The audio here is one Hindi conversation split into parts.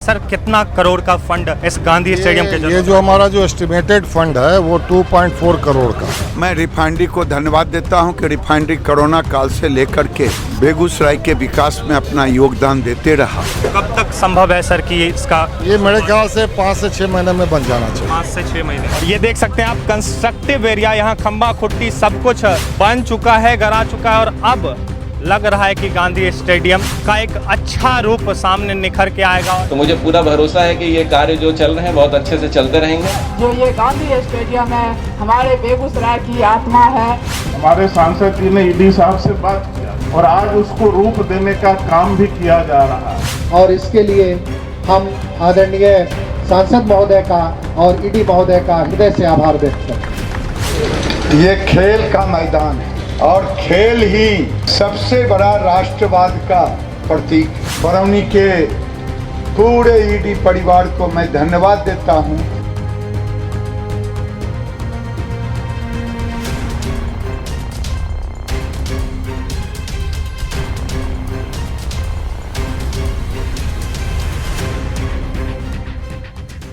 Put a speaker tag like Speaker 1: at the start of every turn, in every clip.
Speaker 1: सर कितना करोड़ का फंड इस गांधी स्टेडियम के
Speaker 2: ये जो हमारा जो एस्टिमेटेड फंड है वो 2.4 करोड़ का।
Speaker 3: मैं रिफाइनरी को धन्यवाद देता हूं कि रिफाइनरी कोरोना काल से लेकर के बेगूसराय के विकास में अपना योगदान देते रहा।
Speaker 1: कब तक संभव है सर कि इसका?
Speaker 2: ये मेरे ख्याल से 5 से 6 महीने में बन जाना चाहिए।
Speaker 1: 5 से 6 महीने। ये देख सकते हैं आप कंस्ट्रक्टिव एरिया, यहाँ खंबा खुट्टी सब कुछ बन चुका है, गरा चुका है और अब लग रहा है कि गांधी स्टेडियम का एक अच्छा रूप सामने निखर के आएगा।
Speaker 4: तो मुझे पूरा भरोसा है कि ये कार्य जो चल रहे हैं बहुत अच्छे से चलते रहेंगे।
Speaker 5: जो ये गांधी स्टेडियम है हमारे बेगूसराय की आत्मा है।
Speaker 6: हमारे सांसद जी ने ईडी साहब से बात किया और आज उसको रूप देने का काम भी किया जा रहा है
Speaker 7: और इसके लिए हम आदरणीय सांसद महोदय का और ईडी महोदय का हृदय से आभार व्यक्त करते हैं।
Speaker 3: ये खेल का मैदान है और खेल ही सबसे बड़ा राष्ट्रवाद का प्रतीक। बरौनी के पूरे ईडी परिवार को मैं धन्यवाद देता हूं।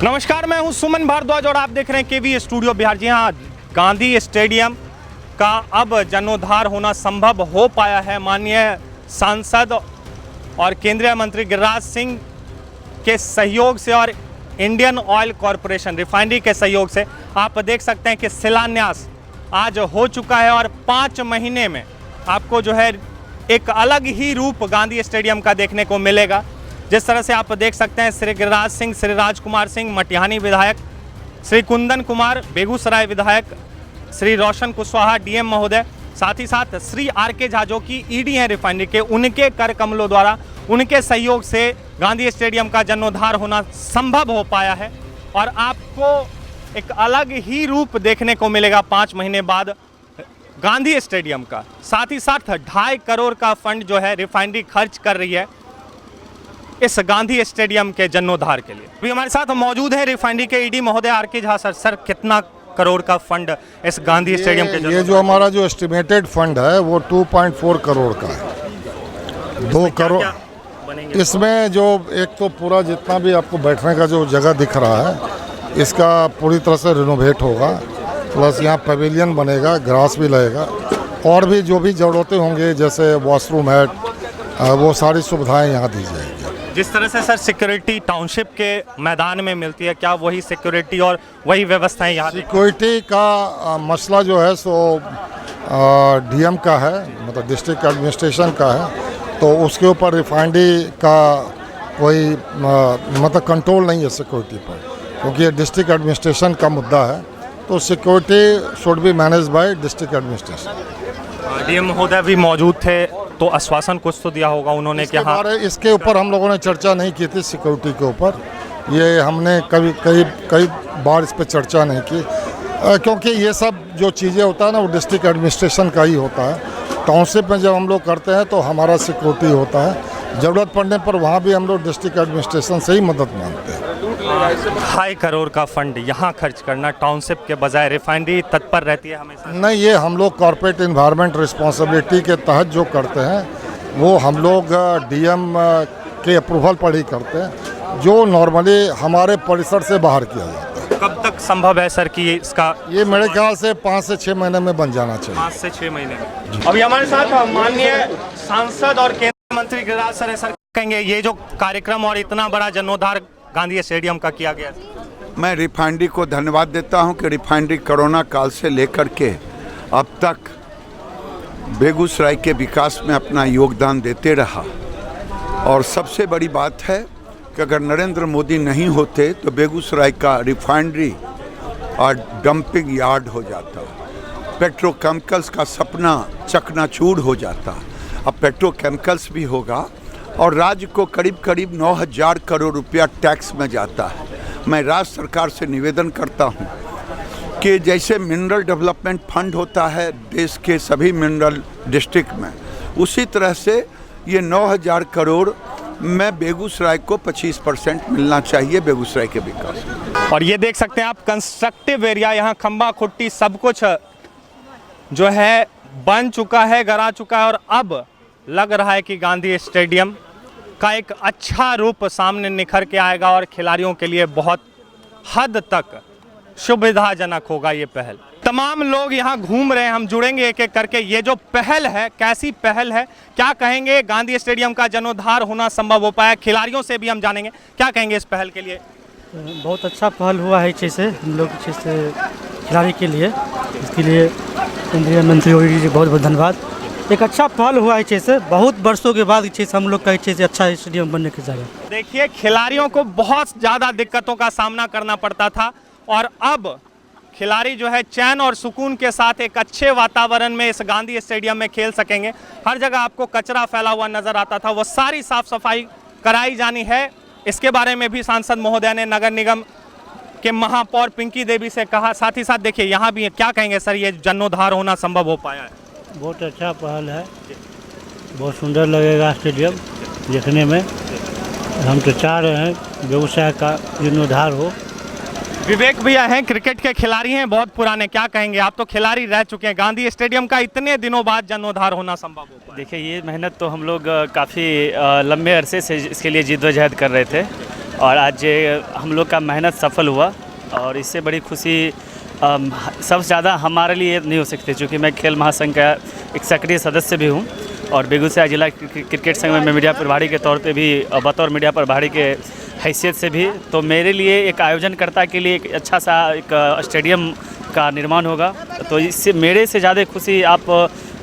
Speaker 1: नमस्कार, मैं हूं सुमन भारद्वाज और आप देख रहे हैं केवी स्टूडियो बिहार। जी हाँ, गांधी स्टेडियम का अब जीर्णोद्धार होना संभव हो पाया है। माननीय सांसद और केंद्रीय मंत्री गिरिराज सिंह के सहयोग से और इंडियन ऑयल कॉरपोरेशन रिफाइनरी के सहयोग से आप देख सकते हैं कि शिलान्यास आज हो चुका है और 5 महीने में आपको जो है एक अलग ही रूप गांधी स्टेडियम का देखने को मिलेगा। जिस तरह से आप देख सकते हैं श्री गिरिराज सिंह, श्री राजकुमार सिंह मटिहानी विधायक, श्री कुंदन कुमार बेगूसराय विधायक, श्री रोशन कुशवाहा डीएम महोदय, साथ ही साथ श्री आर.के. झा जो कि ईडी हैं रिफाइनरी के, उनके कर कमलों द्वारा उनके सहयोग से गांधी स्टेडियम का जीर्णोद्धार होना संभव हो पाया है और आपको एक अलग ही रूप देखने को मिलेगा 5 महीने बाद गांधी स्टेडियम का। साथ ही साथ 2.5 करोड़ का फंड जो है रिफाइनरी खर्च कर रही है इस गांधी स्टेडियम के जीर्णोद्धार के लिए। अभी हमारे साथ मौजूद है रिफाइनरी के ईडी महोदय आर.के. झा। सर कितना करोड़ का फंड इस गांधी स्टेडियम के?
Speaker 2: ये जो हमारा जो एस्टिमेटेड फंड है वो 2.4 करोड़ का है। 2 करोड़ इसमें जो एक तो पूरा जितना भी आपको बैठने का जो जगह दिख रहा है इसका पूरी तरह से रिनोवेट होगा, प्लस यहाँ पवेलियन बनेगा, ग्रास भी लगेगा और भी जो भी ज़रूरतें होंगे जैसे वॉशरूम है वो सारी सुविधाएं यहाँ दी जाएगी।
Speaker 1: जिस तरह से सर सिक्योरिटी टाउनशिप के मैदान में मिलती है, क्या वही सिक्योरिटी और वही व्यवस्थाएं यहाँ?
Speaker 2: सिक्योरिटी का मसला जो है सो डीएम का है, मतलब डिस्ट्रिक्ट एडमिनिस्ट्रेशन का है, तो उसके ऊपर रिफाइनरी का कोई मतलब कंट्रोल नहीं है सिक्योरिटी पर, क्योंकि ये डिस्ट्रिक्ट एडमिनिस्ट्रेशन का मुद्दा है। तो security should be manage by district administration.
Speaker 1: DM महोदय भी मौजूद थे तो आश्वासन कुछ तो दिया होगा उन्होंने कि हाँ।
Speaker 2: इसके ऊपर हम लोगों ने चर्चा नहीं की थी सिक्योरिटी के ऊपर, ये हमने कई बार इस पर चर्चा नहीं की, क्योंकि ये सब जो चीज़ें होता है ना वो डिस्ट्रिक्ट एडमिनिस्ट्रेशन का ही होता है। टाउनशिप में जब हम लोग करते हैं तो हमारा सिक्योरिटी होता है, ज़रूरत पड़ने पर वहाँ भी हम लोग डिस्ट्रिक्ट एडमिनिस्ट्रेशन से ही मदद मांगते हैं।
Speaker 1: 2.5 करोड़ का फंड यहाँ खर्च करना के बजाय रिफाइनरी तत्पर रहती है हमेशा?
Speaker 2: नहीं, ये हम लोग कॉर्पोरेट इन्वायरमेंट रिस्पॉन्सिबिलिटी के तहत जो करते हैं वो हम लोग डीएम के अप्रूवल पर ही करते हैं, जो नॉर्मली हमारे परिसर से बाहर किया जाता है।
Speaker 1: कब तक संभव है सर कि इसका?
Speaker 2: ये मेरे ख्याल से 5 से 6 महीने में बन जाना चाहिए।
Speaker 1: 5 से 6 महीने में। अभी हमारे साथ माननीय सांसद और केंद्रीय मंत्री गिरिराज सर है। सर कहेंगे ये जो कार्यक्रम और इतना बड़ा जीर्णोद्धार गांधी स्टेडियम का किया गया?
Speaker 3: मैं रिफाइनरी को धन्यवाद देता हूं कि रिफाइनरी कोरोना काल से लेकर के अब तक बेगूसराय के विकास में अपना योगदान देते रहा। और सबसे बड़ी बात है कि अगर नरेंद्र मोदी नहीं होते तो बेगूसराय का रिफाइनरी और डंपिंग यार्ड हो जाता, पेट्रोकेमिकल्स का सपना चकनाचूर हो जाता। अब पेट्रोकेमिकल्स भी होगा और राज्य को करीब करीब 9,000 करोड़ रुपया टैक्स में जाता है। मैं राज्य सरकार से निवेदन करता हूं कि जैसे मिनरल डेवलपमेंट फंड होता है देश के सभी मिनरल डिस्ट्रिक्ट में, उसी तरह से ये 9,000 करोड़ में बेगूसराय को 25% मिलना चाहिए बेगूसराय के विकास में।
Speaker 1: और ये देख सकते हैं आप कंस्ट्रक्टिव एरिया, यहाँ खंबा खुट्टी सब कुछ जो है बन चुका है, गरा चुका है और अब लग रहा है कि गांधी स्टेडियम का एक अच्छा रूप सामने निखर के आएगा और खिलाड़ियों के लिए बहुत हद तक सुविधाजनक होगा ये पहल। तमाम लोग यहाँ घूम रहे हैं, हम जुड़ेंगे एक एक करके। ये जो पहल है, कैसी पहल है, क्या कहेंगे? गांधी स्टेडियम का जीर्णोद्धार होना संभव हो पाया, खिलाड़ियों से भी हम जानेंगे क्या कहेंगे इस पहल के लिए।
Speaker 8: बहुत अच्छा पहल हुआ है इस से हम लोग से खिलाड़ी के लिए, इसके लिए केंद्रीय मंत्री योगी जी बहुत बहुत धन्यवाद। एक अच्छा पहल हुआ है से, बहुत वर्षों के बाद इस हम लोग का इस से अच्छा स्टेडियम बनने के जा रहा है।
Speaker 1: देखिए, खिलाड़ियों को बहुत ज़्यादा दिक्कतों का सामना करना पड़ता था और अब खिलाड़ी जो है चैन और सुकून के साथ एक अच्छे वातावरण में इस गांधी स्टेडियम में खेल सकेंगे। हर जगह आपको कचरा फैला हुआ नजर आता था, वो सारी साफ सफाई कराई जानी है। इसके बारे में भी सांसद महोदय ने नगर निगम के महापौर पिंकी देवी से कहा। साथ ही साथ देखिए यहाँ भी क्या कहेंगे सर, ये जीर्णोद्धार होना संभव हो पाया है?
Speaker 8: बहुत अच्छा पहल है, बहुत सुंदर लगेगा स्टेडियम देखने में। हम तो चाह रहे हैं बेगूसराय का जीर्णोद्धार हो।
Speaker 1: विवेक भैया हैं, क्रिकेट के खिलाड़ी हैं, बहुत पुराने, क्या कहेंगे? आप तो खिलाड़ी रह चुके हैं, गांधी स्टेडियम का इतने दिनों बाद जीर्णोद्धार होना संभव हो पाया?
Speaker 9: देखिए, ये मेहनत तो हम लोग काफ़ी लंबे अरसे से इसके लिए जिद्दोजहद कर रहे थे और आज हम लोग का मेहनत सफल हुआ और इससे बड़ी खुशी सबसे ज़्यादा हमारे लिए नहीं हो सकती, क्योंकि मैं खेल महासंघ का एक सक्रिय सदस्य भी हूँ और बेगूसराय जिला क्रिकेट संघ में मीडिया प्रभारी के तौर पे भी, बतौर मीडिया प्रभारी के हैसियत से भी, तो मेरे लिए एक आयोजनकर्ता के लिए एक अच्छा सा एक स्टेडियम का निर्माण होगा। तो इससे मेरे से ज़्यादा खुशी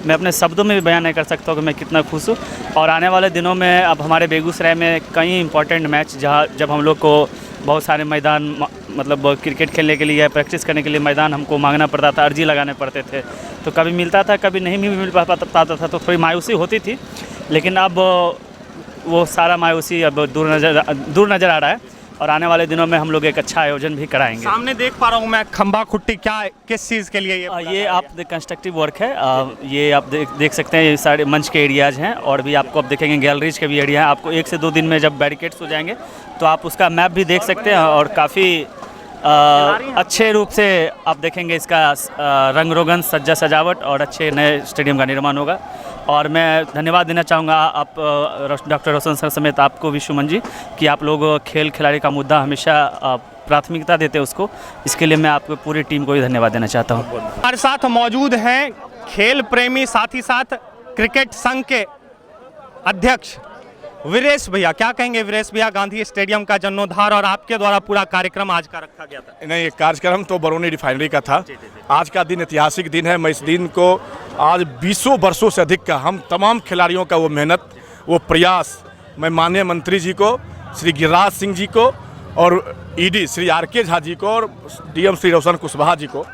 Speaker 9: मैं अपने शब्दों में भी बयान नहीं कर सकता हूँ कि मैं कितना खुश हूँ। और आने वाले दिनों में अब हमारे बेगूसराय में कई इंपॉर्टेंट मैच, जब हम लोग को बहुत सारे मैदान, मतलब क्रिकेट खेलने के लिए या प्रैक्टिस करने के लिए मैदान हमको मांगना पड़ता था, अर्जी लगाने पड़ते थे, तो कभी मिलता था कभी नहीं भी मिल पाता था, तो थोड़ी मायूसी होती थी। लेकिन अब वो सारा मायूसी अब दूर नज़र आ रहा है और आने वाले दिनों में हम लोग एक अच्छा आयोजन भी कराएंगे।
Speaker 1: सामने देख पा रहा हूँ मैं खंबा खुट्टी, क्या किस चीज़ के लिए
Speaker 9: ये आप कंस्ट्रक्टिव वर्क है। ये आप देख सकते हैं, ये सारे मंच के एरियाज़ हैं और भी आपको अब देखेंगे गैलरीज के भी एरिया है। आपको 1 से 2 दिन में जब बैरिकेड्स हो जाएंगे तो आप उसका मैप भी देख सकते हैं और काफ़ी अच्छे रूप से आप देखेंगे इसका रंग रोगन, सज्जा सजावट और अच्छे नए स्टेडियम का निर्माण होगा। और मैं धन्यवाद देना चाहूँगा आप डॉक्टर रोशन सर समेत आपको भी, सुमन जी, कि आप लोग खेल खिलाड़ी का मुद्दा हमेशा प्राथमिकता देते हैं उसको। इसके लिए मैं आपको पूरी टीम को भी धन्यवाद देना चाहता हूँ।
Speaker 1: हमारे साथ मौजूद हैं खेल प्रेमी, साथ ही साथ क्रिकेट संघ के अध्यक्ष वीरेश भैया। क्या कहेंगे वीरेश भैया, गांधी स्टेडियम का जीर्णोद्धार और आपके द्वारा पूरा कार्यक्रम आज का रखा गया था?
Speaker 10: नहीं, कार्यक्रम तो बरौनी रिफाइनरी का था। आज का दिन ऐतिहासिक दिन है। मैं इस दिन को आज 20 वर्षों से अधिक का हम तमाम खिलाड़ियों का वो मेहनत, वो प्रयास, मैं माननीय मंत्री जी को, श्री गिरिराज सिंह जी को और ईडी श्री RK झा जी को और DM श्री रोशन कुशवाहा जी को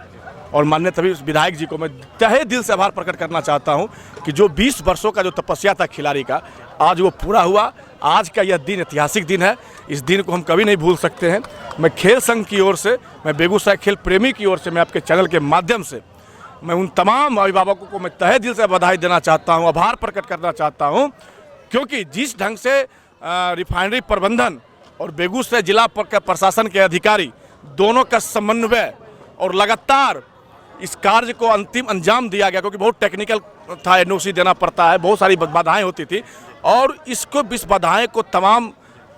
Speaker 10: और माननीय तभी विधायक जी को मैं तहे दिल से आभार प्रकट करना चाहता हूं कि जो 20 वर्षों का जो तपस्या था खिलाड़ी का, आज वो पूरा हुआ। आज का यह दिन ऐतिहासिक दिन है, इस दिन को हम कभी नहीं भूल सकते हैं। मैं खेल संघ की ओर से, मैं बेगूसराय खेल प्रेमी की ओर से, मैं आपके चैनल के माध्यम से मैं उन तमाम अभिभावकों को मैं तहे दिल से बधाई देना चाहता हूं, आभार प्रकट करना चाहता हूं, क्योंकि जिस ढंग से रिफाइनरी प्रबंधन और बेगूसराय जिला प्रशासन के अधिकारी दोनों का समन्वय और लगातार इस कार्य को अंतिम अंजाम दिया गया, क्योंकि बहुत टेक्निकल था, NOC देना पड़ता है, बहुत सारी बाधाएं होती थी और इसको इस बाधाएं को तमाम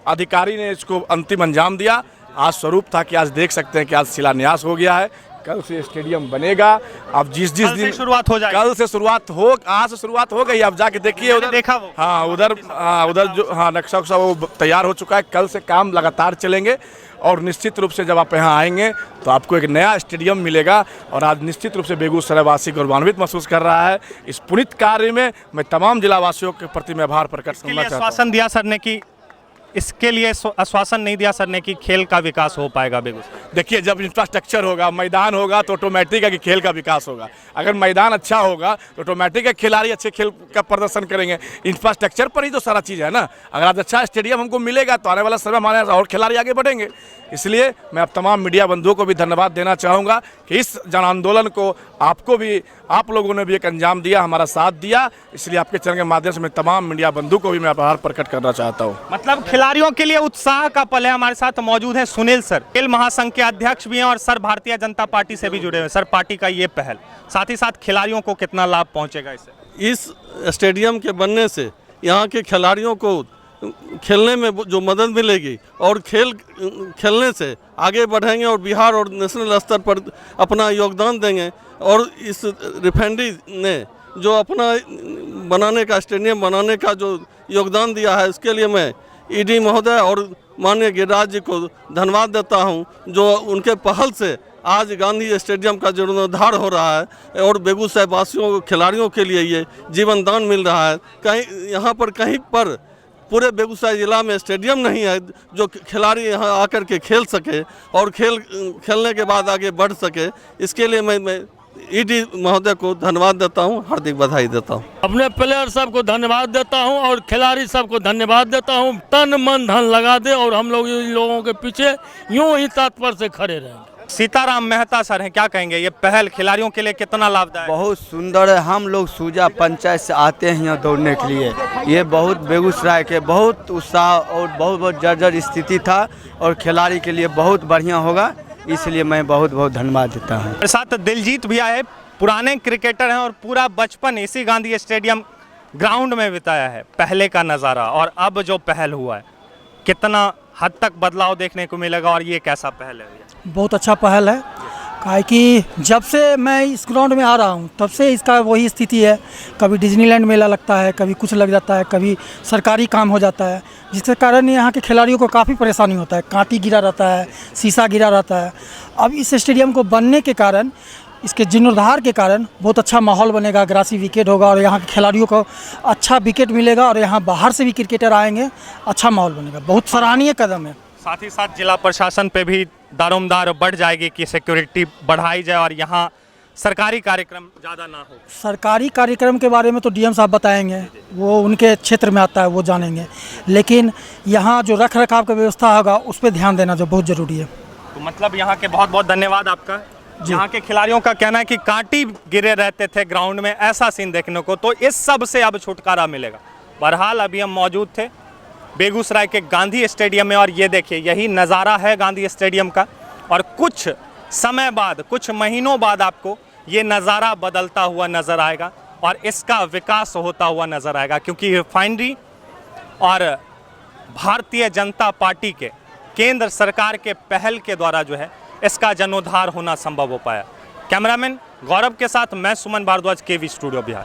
Speaker 10: अधिकारी ने इसको अंतिम अंजाम दिया। आज स्वरूप था कि आज देख सकते हैं कि आज शिलान्यास हो गया है, कल से स्टेडियम बनेगा। अब जिस दिन
Speaker 1: शुरुआत हो जाएगी,
Speaker 10: कल से शुरुआत हो, आज से शुरुआत हो गई। आप जाके देखिए उधर,
Speaker 1: देखा वो,
Speaker 10: हाँ उधर जो नक्शा उक्शा वो तैयार हो चुका है। कल से काम लगातार चलेंगे और निश्चित रूप से जब आप यहाँ आएंगे तो आपको एक नया स्टेडियम मिलेगा। और आज निश्चित रूप से बेगूसराय वासी गौरवान्वित महसूस कर रहा है। इस पुनीत कार्य में मैं तमाम जिला वासियों के प्रति मैं आभार प्रकट करना चाहता हूँ।
Speaker 1: आश्वासन दिया सर ने कि इसके लिए आश्वासन नहीं दिया सर ने कि खेल का विकास हो पाएगा बेगूसराय?
Speaker 10: देखिए, जब इंफ्रास्ट्रक्चर होगा, मैदान होगा तो ऑटोमेटिक है कि खेल का विकास होगा। अगर मैदान अच्छा होगा तो ऑटोमेटिक है खिलाड़ी अच्छे खेल का प्रदर्शन करेंगे। इंफ्रास्ट्रक्चर पर ही तो सारा चीज़ है ना। अगर आज अच्छा स्टेडियम हमको मिलेगा तो आने वाला समय हमारे यहाँ और खिलाड़ी आगे बढ़ेंगे। इसलिए मैं अब तमाम मीडिया बंधुओं को भी धन्यवाद देना चाहूँगा कि इस जन आंदोलन को आपको भी, आप लोगों ने भी एक अंजाम दिया, हमारा साथ दिया। इसलिए आपके चैनल के माध्यम से मैं तमाम मीडिया बंधु को भी मैं आभार प्रकट करना चाहता हूँ।
Speaker 1: मतलब खिलाड़ियों के लिए उत्साह का पल है। हमारे साथ मौजूद हैं सुनील सर, खेल महासंघ के अध्यक्ष भी हैं और सर भारतीय जनता पार्टी से भी जुड़े हुए हैं। सर, पार्टी का ये पहल साथ ही साथ खिलाड़ियों को कितना लाभ पहुंचेगा इससे?
Speaker 11: इस स्टेडियम के बनने से यहाँ के खिलाड़ियों को खेलने में जो मदद मिलेगी और खेलने से आगे बढ़ेंगे और बिहार और नेशनल स्तर पर अपना योगदान देंगे। और इस रिफाइनरी ने जो अपना बनाने का स्टेडियम बनाने का जो योगदान दिया है, इसके लिए मैं ईडी महोदय और माननीय गिरिराज जी को धन्यवाद देता हूं, जो उनके पहल से आज गांधी स्टेडियम का जीर्णोद्धार हो रहा है और बेगूसराय वासियों खिलाड़ियों के लिए ये जीवन दान मिल रहा है। कहीं पर पूरे बेगूसराय जिला में स्टेडियम नहीं है जो खिलाड़ी यहाँ आकर के खेल सके और खेलने के बाद आगे बढ़ सके। इसके लिए मैं ईडी महोदय को धन्यवाद देता हूँ, हार्दिक बधाई देता हूँ।
Speaker 12: अपने प्लेयर सबको धन्यवाद देता हूँ और खिलाड़ी सबको धन्यवाद देता हूँ। तन मन धन लगा दे और हम लोग इन लोगों के पीछे यूं ही तत्पर से खड़े रहेंगे।
Speaker 1: सीताराम मेहता सर हैं, क्या कहेंगे ये पहल खिलाड़ियों के लिए कितना लाभदायक?
Speaker 13: बहुत सुंदर है। हम लोग सूजा पंचायत से आते हैं यहाँ दौड़ने के लिए। ये बहुत बेगूसराय के बहुत उत्साह और बहुत जर्जर स्थिति था और खिलाड़ी के लिए बहुत बढ़िया होगा, इसलिए मैं बहुत धन्यवाद देता हूँ।
Speaker 1: मेरे साथ दिलजीत भी आए, पुराने क्रिकेटर हैं और पूरा बचपन इसी गांधी स्टेडियम ग्राउंड में बिताया है। पहले का नज़ारा और अब जो पहल हुआ है, कितना हद तक बदलाव देखने को मिलेगा और ये कैसा पहल है?
Speaker 8: बहुत अच्छा पहल है, काहे कि जब से मैं इस ग्राउंड में आ रहा हूँ तब से इसका वही स्थिति है। कभी डिज्नीलैंड मेला लगता है, कभी कुछ लग जाता है, कभी सरकारी काम हो जाता है, जिसके कारण यहाँ के खिलाड़ियों को काफ़ी परेशानी होता है। कांटी गिरा रहता है, शीशा गिरा रहता है। अब इस स्टेडियम को बनने के कारण, इसके जीर्णोद्धार के कारण बहुत अच्छा माहौल बनेगा, ग्रासी विकेट होगा और यहाँ के खिलाड़ियों को अच्छा विकेट मिलेगा और यहाँ बाहर से भी क्रिकेटर आएंगे, अच्छा माहौल बनेगा। बहुत सराहनीय कदम है।
Speaker 1: साथ ही साथ जिला प्रशासन पे भी दारोमदार बढ़ जाएगी कि सिक्योरिटी बढ़ाई जाए और यहाँ सरकारी कार्यक्रम ज़्यादा ना हो।
Speaker 8: सरकारी कार्यक्रम के बारे में तो डीएम साहब बताएंगे, वो उनके क्षेत्र में आता है, वो जानेंगे। लेकिन यहाँ जो रख रखाव का व्यवस्था होगा उस पर ध्यान देना जो बहुत ज़रूरी है।
Speaker 1: तो मतलब यहाँ के बहुत धन्यवाद आपका। यहाँ के खिलाड़ियों का कहना है कि कांटी गिरे रहते थे ग्राउंड में, ऐसा सीन देखने को, तो इस सब से अब छुटकारा मिलेगा। बहरहाल अभी हम मौजूद थे बेगूसराय के गांधी स्टेडियम में और ये देखिए यही नज़ारा है गांधी स्टेडियम का। और कुछ समय बाद, कुछ महीनों बाद आपको ये नज़ारा बदलता हुआ नज़र आएगा और इसका विकास होता हुआ नज़र आएगा, क्योंकि रिफाइनरी और भारतीय जनता पार्टी के केंद्र सरकार के पहल के द्वारा जो है इसका जीर्णोद्धार होना संभव हो पाया। कैमरामैन गौरव के साथ मैं सुमन भारद्वाज, केवी स्टूडियो बिहार।